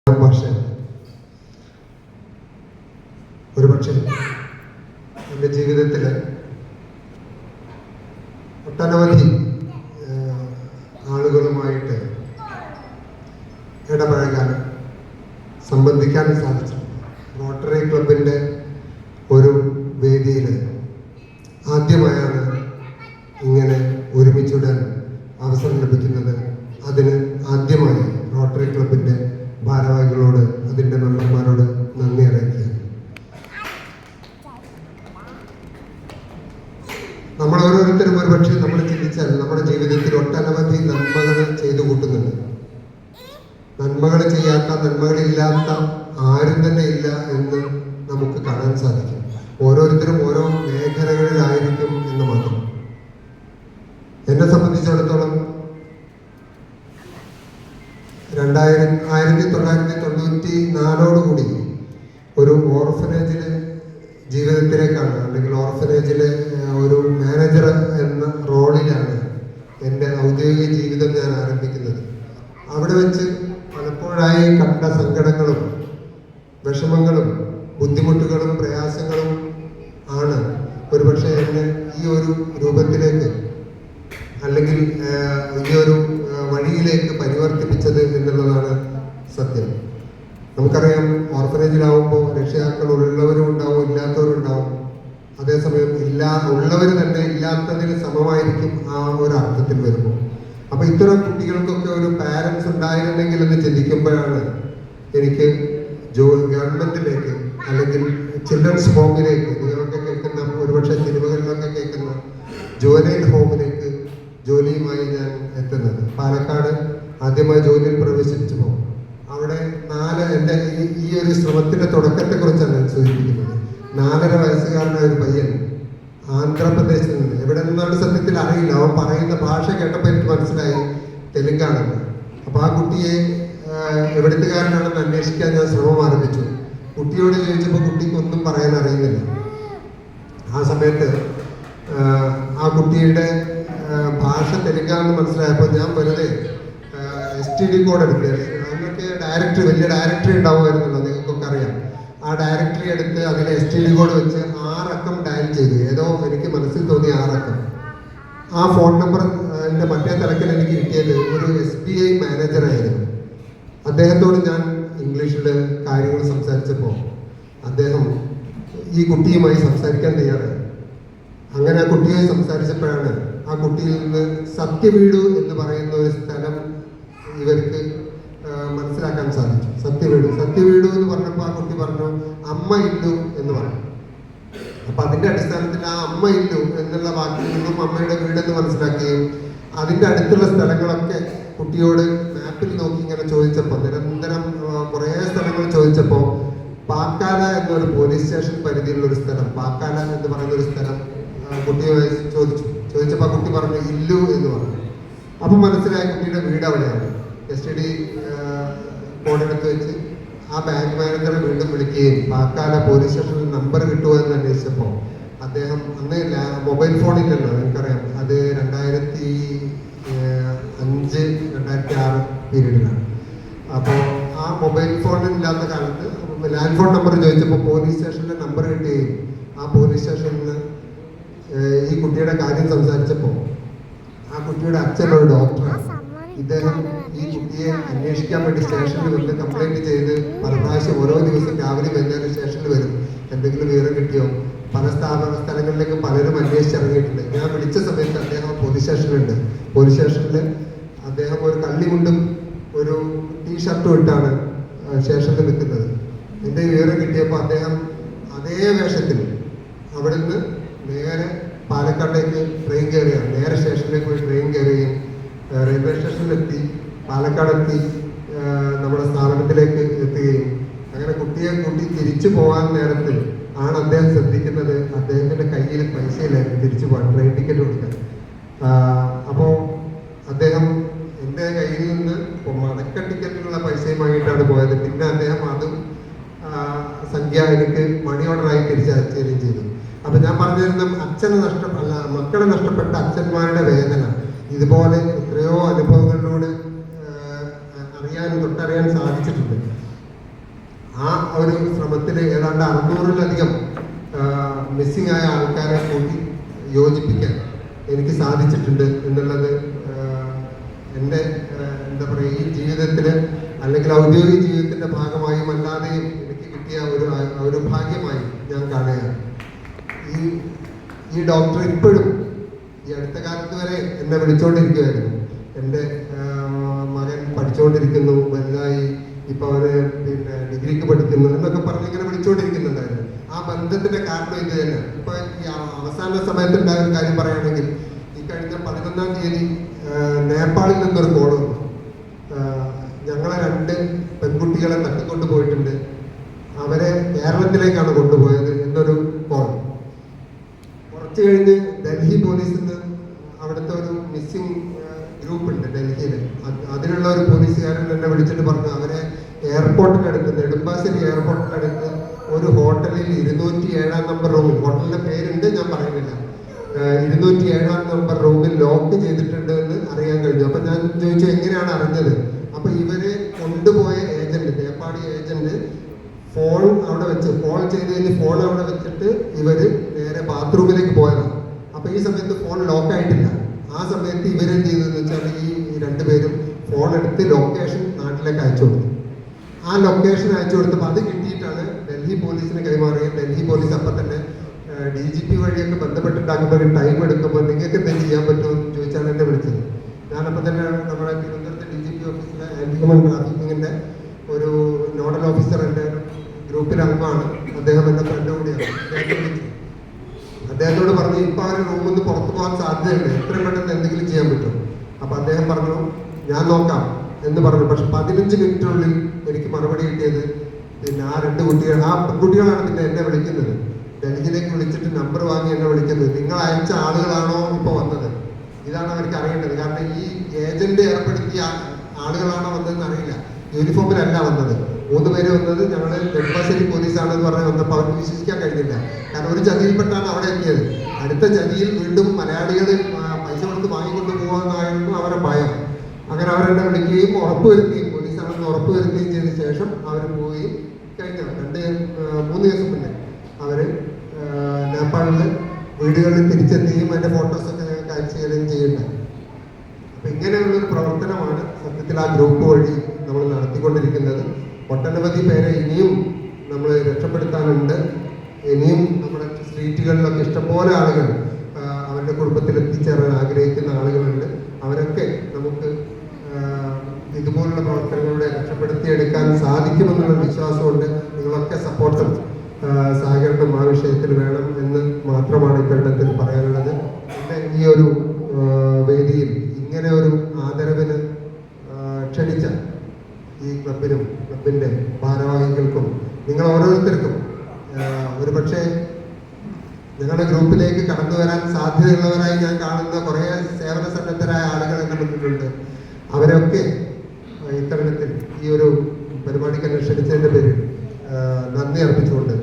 പക്ഷേ ഒരുപക്ഷെ എൻ്റെ ജീവിതത്തിൽ ഒട്ടനവധി ആളുകളുമായിട്ട് ഇടപഴകാൻ സംബന്ധിക്കാൻ സാധിച്ചിട്ടുണ്ട്. റോട്ടറി ക്ലബിൻ്റെ ഒരു വേദിയിൽ ആദ്യമായാണ് ഇങ്ങനെ ഒരുമിച്ചിടാൻ അവസരം ലഭിക്കുന്നത്. അതിന് ആദ്യമായി റോട്ടറി ക്ലബിൻ്റെ ഭാരവാഹികളോട് അതിൻ്റെ മെമ്പർമാരോട് നന്ദി അറിയിക്കുക. നമ്മൾ ഓരോരുത്തരും ഒരുപക്ഷെ നമ്മൾ ചിന്തിച്ചാൽ നമ്മുടെ ജീവിതത്തിൽ ഒട്ടനവധി നന്മകൾ ചെയ്തു കൂട്ടുന്നുണ്ട്. നന്മകൾ ചെയ്യാത്ത, നന്മകളില്ലാത്ത ആരും തന്നെ ഇല്ല എന്ന് നമുക്ക് കാണാൻ സാധിക്കും. ഓരോരുത്തരും ഓരോ മേഖലകളിലായിരിക്കും എന്ന് മാത്രം. എന്നെ സംബന്ധിച്ചിടത്തോളം 1994 ഒരു ഓർഫനേജിലെ ജീവിതത്തിലേക്കാണ്, അല്ലെങ്കിൽ ഓർഫനേജിലെ ഒരു മാനേജർ എന്ന റോളിലാണ് എൻ്റെ ഔദ്യോഗിക ജീവിതം ഞാൻ ആരംഭിക്കുന്നത്. അവിടെ വെച്ച് പലപ്പോഴായി കണ്ട സങ്കടങ്ങളും വിഷമങ്ങളും ബുദ്ധിമുട്ടുകളും പ്രയാസങ്ങളും ആണ് ഒരുപക്ഷെ എന്നെ ഈ ഒരു രൂപത്തിലേക്ക്, അല്ലെങ്കിൽ ഈ ഒരു വഴിയിലേക്ക് പരിവർത്തിപ്പിച്ചത് എന്നുള്ളതാണ് സത്യം. നമുക്കറിയാം, ഓർഫനേജിലാവുമ്പോൾ രക്ഷിതാക്കൾ ഉള്ളവരും ഉണ്ടാവും, ഇല്ലാത്തവരും ഉണ്ടാവും. അതേസമയം ഉള്ളവർ തന്നെ ഇല്ലാത്തതിന് സമമായിരിക്കും ആ ഒരു അർത്ഥത്തിൽ വരുമ്പോൾ. അപ്പൊ ഇത്തരം കുട്ടികൾക്കൊക്കെ ഒരു പാരൻസ് ഉണ്ടായിരുന്നെങ്കിൽ എന്ന് ചിന്തിക്കുമ്പോഴാണ് എനിക്ക് ഗവൺമെന്റിലേക്ക്, അല്ലെങ്കിൽ ചിൽഡ്രൻസ് ഹോമിലേക്ക്, നിങ്ങളൊക്കെ കേൾക്കുന്ന, ഒരുപക്ഷെ സിനിമകളിലൊക്കെ കേൾക്കുന്ന ജുവനൈൽ ഹോമിലേക്ക് ജോലിയുമായി ഞാൻ എത്തുന്നത്. പാലക്കാട് ആദ്യമായി ജോലിയിൽ പ്രവേശിച്ചപ്പോൾ അവിടെ എൻ്റെ ഈ ഒരു ശ്രമത്തിന്റെ തുടക്കത്തെ കുറിച്ചാണ് ഞാൻ സൂചിപ്പിക്കുന്നത്. 4.5 വയസ്സുകാരനായ ഒരു പയ്യൻ ആന്ധ്രാപ്രദേശിൽ നിന്ന്, എവിടെ നിന്നാണ് സത്യത്തിൽ അറിയില്ല, അവൻ പറയുന്ന ഭാഷ കേട്ടപ്പോൾ എനിക്ക് മനസ്സിലായി തെലുങ്കാണെന്ന്. അപ്പൊ ആ കുട്ടിയെ എവിടുത്തുകാരനാണെന്ന് അന്വേഷിക്കാൻ ഞാൻ ശ്രമം ആരംഭിച്ചു. കുട്ടിയോട് ചോദിച്ചപ്പോൾ കുട്ടിക്ക് ഒന്നും പറയാൻ അറിയുന്നില്ല. ആ സമയത്ത് ആ കുട്ടിയുടെ ഭാഷ തെലുങ്കാണെന്ന് മനസ്സിലായപ്പോൾ ഞാൻ വെറുതെ STD കോഡ് എടുക്കുക. അന്നൊക്കെ വലിയ ഡയറക്ടറി ഉണ്ടാവുമായിരുന്നല്ലോ, നിങ്ങൾക്കൊക്കെ അറിയാം. ആ ഡയറക്ടറി എടുത്ത് അതിൽ STD കോഡ് വെച്ച് 6 അക്കം ഡയൽ ചെയ്തു. ഏതോ എനിക്ക് മനസ്സിൽ തോന്നിയ 6 അക്കം. ആ ഫോൺ നമ്പർ എൻ്റെ മറ്റേ തലക്കിൽ എനിക്ക് കിട്ടിയത് ഒരു SBI മാനേജറായിരുന്നു. അദ്ദേഹത്തോട് ഞാൻ ഇംഗ്ലീഷിൽ കാര്യങ്ങൾ സംസാരിച്ചപ്പോൾ അദ്ദേഹം ഈ കുട്ടിയുമായി സംസാരിക്കാൻ തയ്യാറായി. അങ്ങനെ ആ കുട്ടിയുമായി സംസാരിച്ചപ്പോഴാണ് ആ കുട്ടിയിൽ നിന്ന് സത്യവീടു എന്ന് പറയുന്ന ഒരു സ്ഥലം ഇവർക്ക് മനസ്സിലാക്കാൻ സാധിച്ചു. സത്യവീടു എന്ന് പറഞ്ഞപ്പോൾ ആ കുട്ടി പറഞ്ഞു അമ്മ ഇല്ലു എന്ന് പറഞ്ഞു. അപ്പൊ അതിന്റെ അടിസ്ഥാനത്തിൽ ആ അമ്മ ഇല്ലു എന്നുള്ള വാക്കിൽ നിന്നും അമ്മയുടെ വീടെന്ന് മനസ്സിലാക്കുകയും അതിന്റെ അടുത്തുള്ള സ്ഥലങ്ങളൊക്കെ കുട്ടിയോട് മാപ്പിൽ നോക്കി ഇങ്ങനെ ചോദിച്ചപ്പോൾ, നിരന്തരം കുറേ സ്ഥലങ്ങൾ ചോദിച്ചപ്പോൾ പാക്കാല എന്നൊരു പോലീസ് സ്റ്റേഷൻ പരിധിയിലുള്ള ഒരു സ്ഥലം, പാക്കാല എന്ന് പറയുന്ന ഒരു സ്ഥലം കുട്ടിയോട് ചോദിച്ചപ്പോൾ ആ കുട്ടി പറഞ്ഞു ഇല്ലു എന്ന് പറഞ്ഞു. അപ്പൊ മനസ്സിലായ കുട്ടിയുടെ വീട് അവിടെയാണ്. STD കോഡിനടുത്ത് വെച്ച് ആ ബാങ്ക് മാനേജറെ വീണ്ടും വിളിക്കുകയും പാക്കാല പോലീസ് സ്റ്റേഷനിൽ നമ്പർ കിട്ടുമോ എന്ന് അന്വേഷിച്ചപ്പോൾ അദ്ദേഹം, അന്ന് മൊബൈൽ ഫോണില്ലല്ലോ, നിങ്ങൾക്കറിയാം, അത് 2005-2006 പീരീഡിലാണ്. അപ്പോൾ ആ മൊബൈൽ ഫോൺ ഇല്ലാത്ത കാലത്ത് ലാൻഡ് ഫോൺ നമ്പർ ചോദിച്ചപ്പോൾ പോലീസ് സ്റ്റേഷനിലെ നമ്പർ കിട്ടുകയും ആ പോലീസ് സ്റ്റേഷനിൽ നിന്ന് ഈ കുട്ടിയുടെ കാര്യം സംസാരിച്ചപ്പോൾ ആ കുട്ടിയുടെ അച്ഛൻ ഒരു ഡോക്ടറാണ്. ഇദ്ദേഹം ഈ കുട്ടിയെ അന്വേഷിക്കാൻ വേണ്ടി സ്റ്റേഷനിൽ വന്ന് കംപ്ലൈന്റ് ചെയ്ത് പല പ്രാവശ്യം ഓരോ ദിവസം രാവിലെ വൈകുന്നേരം സ്റ്റേഷനിൽ വരും, എന്തെങ്കിലും വിവരം കിട്ടിയോ. പല സ്ഥലങ്ങളിലേക്ക് പലരും അന്വേഷിച്ചിറങ്ങിയിട്ടുണ്ട്. ഞാൻ വിളിച്ച സമയത്ത് അദ്ദേഹം പോലീസ് സ്റ്റേഷനിലുണ്ട്. പോലീസ് സ്റ്റേഷനിൽ അദ്ദേഹം ഒരു കള്ളിമുണ്ടും ഒരു ടീഷർട്ടും ഇട്ടാണ് സ്റ്റേഷനിൽ നിൽക്കുന്നത്. എൻ്റെ വിവരം കിട്ടിയപ്പോൾ അദ്ദേഹം അതേ വേഷത്തിൽ അവിടുന്ന് നേരെ പാലക്കാടേക്ക് ട്രെയിൻ കയറുകയാണ്. നേരെ സ്റ്റേഷനിലേക്ക് പോയി ട്രെയിൻ കയറുകയും റെയിൽവേ സ്റ്റേഷനിലെത്തി, പാലക്കാടെത്തി നമ്മുടെ സ്ഥാപനത്തിലേക്ക് എത്തുകയും അങ്ങനെ കുട്ടിയെ കൂട്ടി തിരിച്ചു പോകാൻ നേരത്തിൽ ആണ് അദ്ദേഹം ശ്രദ്ധിക്കുന്നത് അദ്ദേഹത്തിന്റെ കയ്യിൽ പൈസയിലായിരുന്നു തിരിച്ചു പോകാൻ, ട്രെയിൻ ടിക്കറ്റ് കൊടുക്കാൻ. അപ്പോൾ അദ്ദേഹം എൻ്റെ കയ്യിൽ നിന്ന് മടക്ക ടിക്കറ്റിനുള്ള പൈസയുമായിട്ടാണ് പോയത്. പിന്നെ അദ്ദേഹം അതും സംഖ്യ എനിക്ക് മണി ഓർഡറായി തിരിച്ചയച്ചുകയും ചെയ്തു. അപ്പൊ ഞാൻ പറഞ്ഞിരുന്ന മക്കളെ നഷ്ടപ്പെട്ട അച്ഛന്മാരുടെ വേദന ഇതുപോലെ എത്രയോ അനുഭവങ്ങളിലൂടെ തൊട്ടറിയാൻ സാധിച്ചിട്ടുണ്ട്. ഒരു ശ്രമത്തിൽ ഏതാണ്ട് 600-ലധികം മിസ്സിംഗ് ആയ ആൾക്കാരെ കൂട്ടി യോജിപ്പിക്കാൻ എനിക്ക് സാധിച്ചിട്ടുണ്ട് എന്നുള്ളത് എൻ്റെ എന്താ പറയുക ഈ ജീവിതത്തിൽ അല്ലെങ്കിൽ ഔദ്യോഗിക ജീവിതത്തിൻ്റെ ഭാഗമായും അല്ലാതെയും എനിക്ക് കിട്ടിയ ഒരു ഭാഗ്യമായി ഞാൻ കാണുകയാണ്. ഈ ഡോക്ടർ ഇപ്പോഴും ഈ അടുത്ത കാലത്ത് വരെ എന്നെ വിളിച്ചുകൊണ്ടിരിക്കുമായിരുന്നു. എൻ്റെ മകൻ പഠിച്ചുകൊണ്ടിരിക്കുന്നു, വലുതായി, ഇപ്പൊ അവര് പിന്നെ ഡിഗ്രിക്ക് പഠിക്കുന്നു എന്നൊക്കെ പറഞ്ഞ് ഇങ്ങനെ വിളിച്ചുകൊണ്ടിരിക്കുന്നുണ്ടായിരുന്നു. ആ ബന്ധത്തിന്റെ കാരണം ഇത് തന്നെ. ഇപ്പൊ ഈ അവസാന സമയത്തുണ്ടായ ഒരു കാര്യം പറയുകയാണെങ്കിൽ, ഈ കഴിഞ്ഞ 11-ാം തീയതി നേപ്പാളിൽ നിന്നൊരു കോൾ വന്നു. ഞങ്ങളെ 2 പെൺകുട്ടികളെ തട്ടിക്കൊണ്ട് പോയിട്ടുണ്ട്, അവരെ കേരളത്തിലേക്കാണ് കൊണ്ടുപോയത് എന്നൊരു കോൾ. കുറച്ച് കഴിഞ്ഞ് ഡൽഹി പോലീസിൽ നിന്ന് അവിടുത്തെ ഒരു മിസ്സിംഗ് ഗ്രൂപ്പ് ഉണ്ട് ഡൽഹിയിൽ. അതിലുള്ള ഒരു പോലീസുകാരൻ എന്നെ വിളിച്ചിട്ട് പറഞ്ഞു, അവരെ എയർപോർട്ടിനടുത്ത്, നെടുമ്പാശ്ശേരി എയർപോർട്ടിനടുത്ത് ഒരു ഹോട്ടലിൽ 207-ാം നമ്പർ റൂമിൽ, ഹോട്ടലിന്റെ പേരുണ്ട് ഞാൻ പറയുന്നില്ല, 207-ാം നമ്പർ റൂമിൽ ലോക്ക് ചെയ്തിട്ടുണ്ട് എന്ന് അറിയാൻ കഴിഞ്ഞു. അപ്പൊ ഞാൻ ചോദിച്ചു എങ്ങനെയാണ് അറിഞ്ഞത്? അപ്പൊ ഇവര് കൊണ്ടുപോയ ഏജന്റ്, നേപ്പാളി ഏജന്റ് ഫോൺ അവിടെ വെച്ച്, ഫോൺ ചെയ്ത് കഴിഞ്ഞ് ഫോൺ അവിടെ വെച്ചിട്ട് ഇവര് നേരെ ബാത്റൂമിലേക്ക് പോയതാണ്. അപ്പൊ ഈ സമയത്ത് ഫോൺ ലോക്കായിട്ടില്ല. ആ സമയത്ത് ഇവരെന്ത് ചെയ്തതെന്ന് വെച്ചാൽ ഈ 2 പേരും ഫോൺ എടുത്ത് ലൊക്കേഷൻ നാട്ടിലേക്ക് അയച്ചു കൊടുത്തു. ആ ലൊക്കേഷൻ അയച്ചു കൊടുത്തപ്പോൾ അത് കിട്ടിയിട്ടാണ് ഡൽഹി പോലീസിന് കൈമാറുകയും ഡൽഹി പോലീസ് അപ്പം തന്നെ DGP വഴിയൊക്കെ ബന്ധപ്പെട്ടിട്ടാകുമ്പോൾ ഒരു ടൈം എടുക്കുമ്പോൾ നിങ്ങൾക്ക് എന്തെങ്കിലും ചെയ്യാൻ പറ്റുമെന്ന് ചോദിച്ചാണ് എന്നെ വിളിച്ചത്. ഞാനപ്പോൾ തന്നെ നമ്മുടെ തിരുവനന്തപുരത്തെ DGP ഓഫീസിലെ ആന്റി ഹ്യൂമൻ ട്രാഫിക്കിങ്ങിന്റെ ഒരു നോഡൽ ഓഫീസർ എൻ്റെ ഗ്രൂപ്പിൽ അംഗമാണ്. അദ്ദേഹം എൻ്റെ ഫ്രണ്ട് കൂടിയാണ്. അദ്ദേഹത്തെ വിളിച്ചു, അദ്ദേഹത്തോട് പറഞ്ഞു ഇപ്പൊ അവർ റൂമിൽ നിന്ന് പുറത്തു പോകാൻ സാധ്യതയുണ്ട്, എത്രയും പെട്ടെന്ന് എന്തെങ്കിലും ചെയ്യാൻ പറ്റും? അപ്പൊ അദ്ദേഹം പറഞ്ഞു ഞാൻ നോക്കാം എന്ന് പറഞ്ഞു. പക്ഷെ 15 മിനിറ്റിനുള്ളിൽ എനിക്ക് മറുപടി കിട്ടിയത് പിന്നെ ആ 2 കുട്ടികൾ, ആ പെൺകുട്ടികളാണ് പിന്നെ എന്നെ വിളിക്കുന്നത്. ഡൽഹിയിലേക്ക് വിളിച്ചിട്ട് നമ്പർ വാങ്ങി എന്നെ വിളിക്കുന്നത്, നിങ്ങൾ അയച്ച ആളുകളാണോ ഇപ്പൊ വന്നത്? ഇതാണ് അവർക്ക് അറിയേണ്ടത്. കാരണം ഈ ഏജന്റ് ഏർപ്പെടുത്തിയ ആളുകളാണോ വന്നതെന്ന് അറിയില്ല. യൂണിഫോമിലല്ല വന്നത്. 3 പേര് വന്നത് ഞങ്ങൾ നെടുമ്പാശ്ശേരി പോലീസാണെന്ന് പറഞ്ഞ് വന്നപ്പോൾ അവർക്ക് വിശ്വസിക്കാൻ കഴിഞ്ഞില്ല. കാരണം ഒരു ചതിയിൽപ്പെട്ടാണ് അവിടെ എത്തിയത്. അടുത്ത ചതിയിൽ വീണ്ടും മലയാളികൾ പൈസ കൊടുത്ത് വാങ്ങിക്കൊണ്ട് പോകാമെന്നായിരുന്നു അവരുടെ ഭയം. അങ്ങനെ അവരെന്നെ വിളിക്കുകയും ഉറപ്പുവരുത്തുകയും, പോലീസാണെന്ന് ഉറപ്പുവരുത്തുകയും ചെയ്ത ശേഷം അവർ പോയി കഴിഞ്ഞ 2-3 ദിവസം മുന്നേ അവര് നേപ്പാളില് വീടുകളിൽ തിരിച്ചെത്തുകയും അതിന്റെ ഫോട്ടോസൊക്കെ ഞങ്ങൾക്ക് അയച്ചു തരികയും ചെയ്യുന്നുണ്ട്. അപ്പൊ ഇങ്ങനെയുള്ളൊരു പ്രവർത്തനമാണ് സത്യത്തിൽ ആ ഗ്രൂപ്പ് വഴി നമ്മൾ നടത്തിക്കൊണ്ടിരിക്കുന്നത്. ഒട്ടനവധി പേരെ ഇനിയും നമ്മൾ രക്ഷപ്പെടുത്താനുണ്ട്. ഇനിയും നമ്മുടെ സ്ട്രീറ്റുകളിലൊക്കെ ഇഷ്ടംപോലെ ആളുകൾ അവരുടെ കുടുംബത്തിൽ എത്തിച്ചേരാൻ ആഗ്രഹിക്കുന്ന ആളുകളുണ്ട്. അവരൊക്കെ നമുക്ക് ഇതുപോലുള്ള പ്രവർത്തനങ്ങളുടെ രക്ഷപ്പെടുത്തിയെടുക്കാൻ സാധിക്കുമെന്നുള്ള വിശ്വാസമുണ്ട്. നിങ്ങളൊക്കെ സപ്പോർട്ടും സഹകരണം ആ വിഷയത്തിൽ വേണം എന്ന് മാത്രമാണ് ഇത്തരണത്തിൽ പറയാനുള്ളത്. പിന്നെ ഈ ഒരു വേദിയിൽ ഇങ്ങനെ ഒരു ആദരവിന് ക്ഷണിച്ച ഈ ക്ലബിനും ക്ലബിന്റെ ഭാരവാഹികൾക്കും നിങ്ങൾ ഓരോരുത്തർക്കും ഒരുപക്ഷെ ഞങ്ങളുടെ ഗ്രൂപ്പിലേക്ക് കടന്നു വരാൻ സാധ്യതയുള്ളവരായി ഞാൻ കാണുന്ന കുറേ സേവന സന്നദ്ധരായ ആളുകൾ എന്റെ മുന്നിലുണ്ട്. അവരൊക്കെ ഇത്തരണത്തിൽ ഈ ഒരു പരിപാടിക്ക് ക്ഷണിച്ചതിന്റെ പേരിൽ നന്ദി അർപ്പിച്ചുകൊണ്ട്